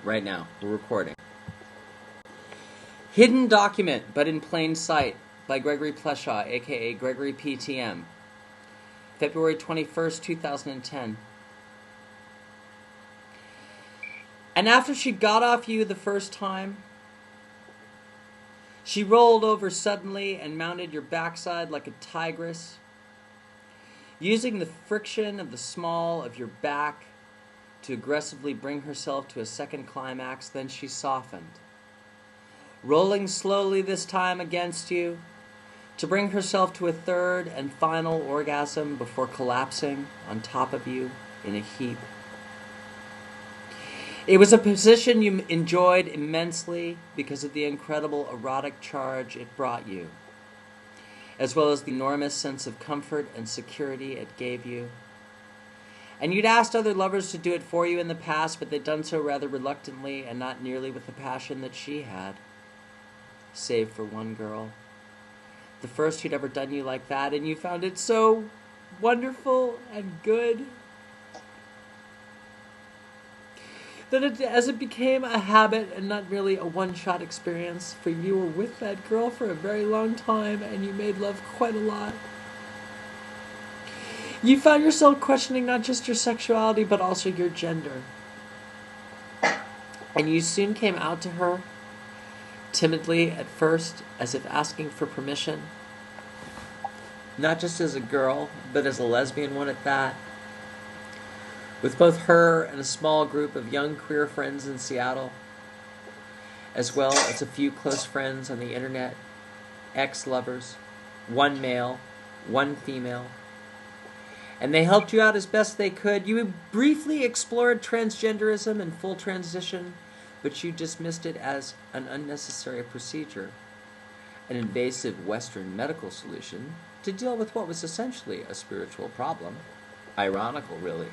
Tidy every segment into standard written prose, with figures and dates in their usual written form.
right now. We're recording. Hidden Document, but in Plain Sight, by Gregory Pleshaw, a.k.a. Gregory PTM. February 21st, 2010. And after she got off you the first time, she rolled over suddenly and mounted your backside like a tigress. Using the friction of the small of your back to aggressively bring herself to a second climax, then she softened, rolling slowly this time against you to bring herself to a third and final orgasm before collapsing on top of you in a heap. It was a position you enjoyed immensely because of the incredible erotic charge it brought you, as well as the enormous sense of comfort and security it gave you. And you'd asked other lovers to do it for you in the past, but they'd done so rather reluctantly and not nearly with the passion that she had, save for one girl. The first who'd ever done you like that, and you found it so wonderful and good that as it became a habit and not really a one-shot experience, for you were with that girl for a very long time and you made love quite a lot. You found yourself questioning not just your sexuality but also your gender. And you soon came out to her, timidly at first, as if asking for permission. Not just as a girl, but as a lesbian one at that. With both her and a small group of young queer friends in Seattle, as well as a few close friends on the internet, ex-lovers, one male, one female. And they helped you out as best they could. You briefly explored transgenderism and full transition, but you dismissed it as an unnecessary procedure, an invasive Western medical solution to deal with what was essentially a spiritual problem. Ironical, really,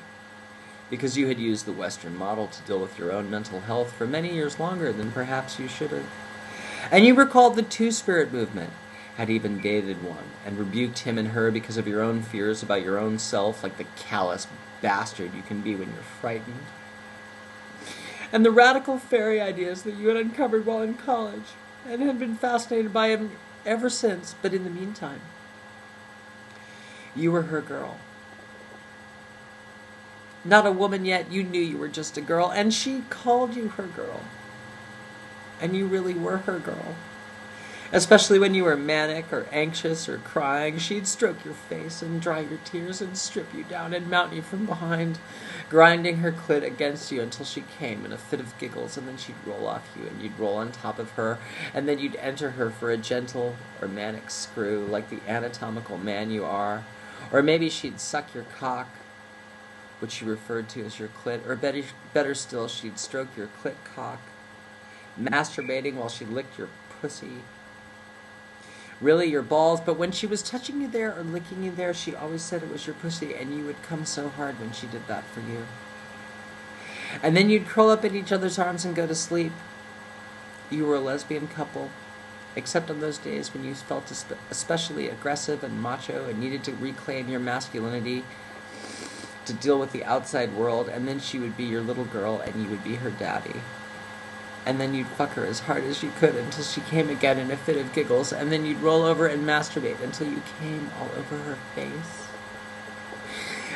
because you had used the Western model to deal with your own mental health for many years longer than perhaps you should have. And you recalled the Two-Spirit movement, had even dated one, and rebuked him and her because of your own fears about your own self, like the callous bastard you can be when you're frightened. And the radical fairy ideas that you had uncovered while in college, and had been fascinated by him ever since, but in the meantime, you were her girl. Not a woman yet, you knew you were just a girl, and she called you her girl. And you really were her girl. Especially when you were manic or anxious or crying, she'd stroke your face and dry your tears and strip you down and mount you from behind, grinding her clit against you until she came in a fit of giggles, and then she'd roll off you and you'd roll on top of her, and then you'd enter her for a gentle or manic screw like the anatomical man you are. Or maybe she'd suck your cock, which she referred to as your clit, or better still, she'd stroke your clit cock, masturbating while she licked your pussy. Really, your balls, but when she was touching you there or licking you there, she always said it was your pussy, and you would come so hard when she did that for you. And then you'd curl up in each other's arms and go to sleep. You were a lesbian couple, except on those days when you felt especially aggressive and macho and needed to reclaim your masculinity to deal with the outside world, and then she would be your little girl and you would be her daddy. And then you'd fuck her as hard as you could until she came again in a fit of giggles, and then you'd roll over and masturbate until you came all over her face.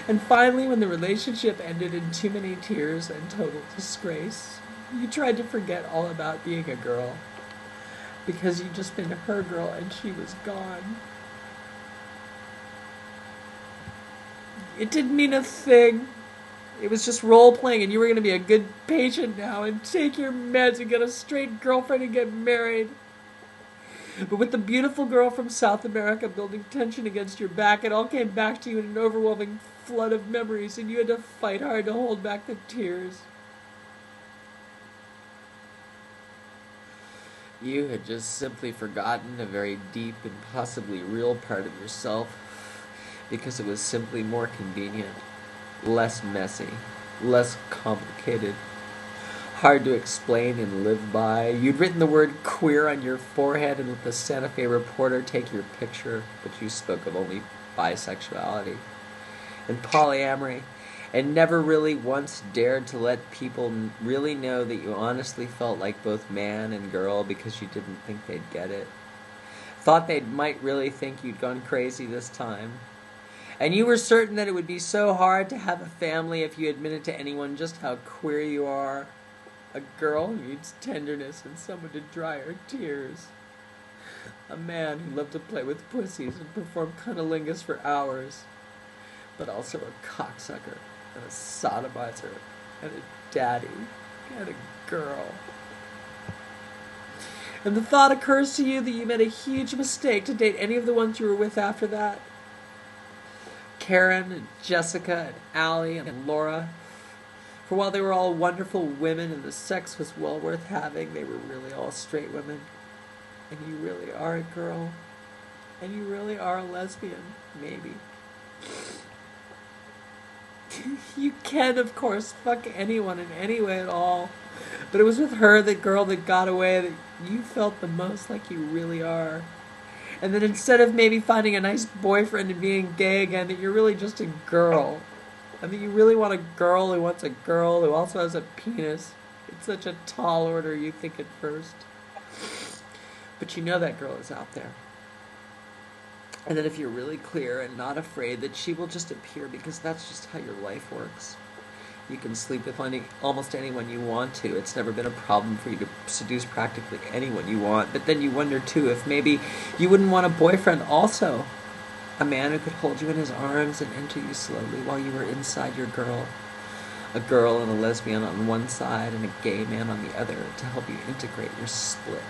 And finally, when the relationship ended in too many tears and total disgrace, you tried to forget all about being a girl, because you'd just been her girl and she was gone. It didn't mean a thing. It was just role-playing, and you were going to be a good patient now and take your meds and get a straight girlfriend and get married. But with the beautiful girl from South America building tension against your back, it all came back to you in an overwhelming flood of memories, and you had to fight hard to hold back the tears. You had just simply forgotten a very deep and possibly real part of yourself, because it was simply more convenient, less messy, less complicated, hard to explain and live by. You'd written the word queer on your forehead and let the Santa Fe Reporter take your picture, but you spoke of only bisexuality and polyamory and never really once dared to let people really know that you honestly felt like both man and girl because you didn't think they'd get it. Thought they might really think you'd gone crazy this time. And you were certain that it would be so hard to have a family if you admitted to anyone just how queer you are. A girl who needs tenderness and someone to dry her tears. A man who loved to play with pussies and perform cunnilingus for hours. But also a cocksucker and a sodomizer and a daddy and a girl. And the thought occurs to you that you made a huge mistake to date any of the ones you were with after that. Karen and Jessica and Allie and Laura. For while they were all wonderful women and the sex was well worth having, they were really all straight women. And you really are a girl. And you really are a lesbian, maybe. You can, of course, fuck anyone in any way at all. But it was with her, the girl that got away, that you felt the most like you really are. And that instead of maybe finding a nice boyfriend and being gay again, that you're really just a girl. And that you really want a girl who wants a girl who also has a penis. It's such a tall order, you think at first. But you know that girl is out there. And that if you're really clear and not afraid, that she will just appear because that's just how your life works. You can sleep with almost anyone you want to. It's never been a problem for you to seduce practically anyone you want. But then you wonder, too, if maybe you wouldn't want a boyfriend also. A man who could hold you in his arms and enter you slowly while you were inside your girl. A girl and a lesbian on one side and a gay man on the other to help you integrate your split.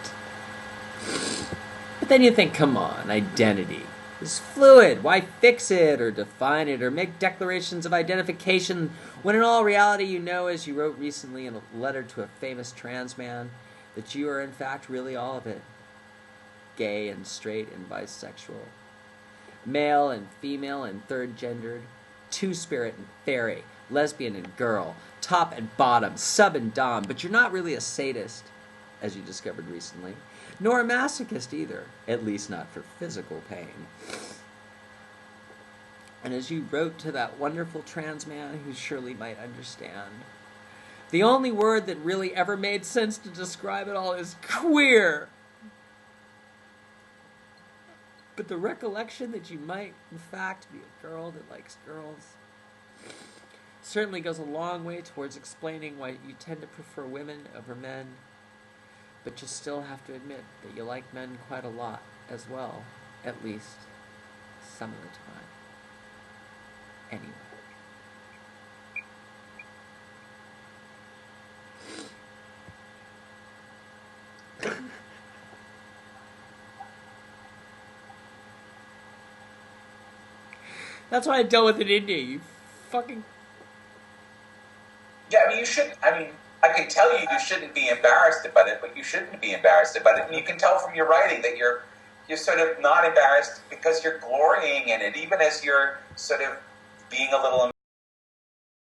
But then you think, come on, identity is fluid. Why fix it or define it or make declarations of identification when in all reality you know, as you wrote recently in a letter to a famous trans man, that you are in fact really all of it. Gay and straight and bisexual. Male and female and third-gendered. Two-spirit and fairy. Lesbian and girl. Top and bottom. Sub and dom. But you're not really a sadist, as you discovered recently. Nor a masochist either, at least not for physical pain. And as you wrote to that wonderful trans man who surely might understand, the only word that really ever made sense to describe it all is queer. But the recollection that you might, in fact, be a girl that likes girls certainly goes a long way towards explaining why you tend to prefer women over men. But you still have to admit that you like men quite a lot as well, at least some of the time. Anyway. That's what I dealt with in India, you fucking... Yeah, I mean, you shouldn't, I can tell you shouldn't be embarrassed about it, but you shouldn't be embarrassed about it. And you can tell from your writing that you're sort of not embarrassed because you're glorying in it, even as you're sort of being a little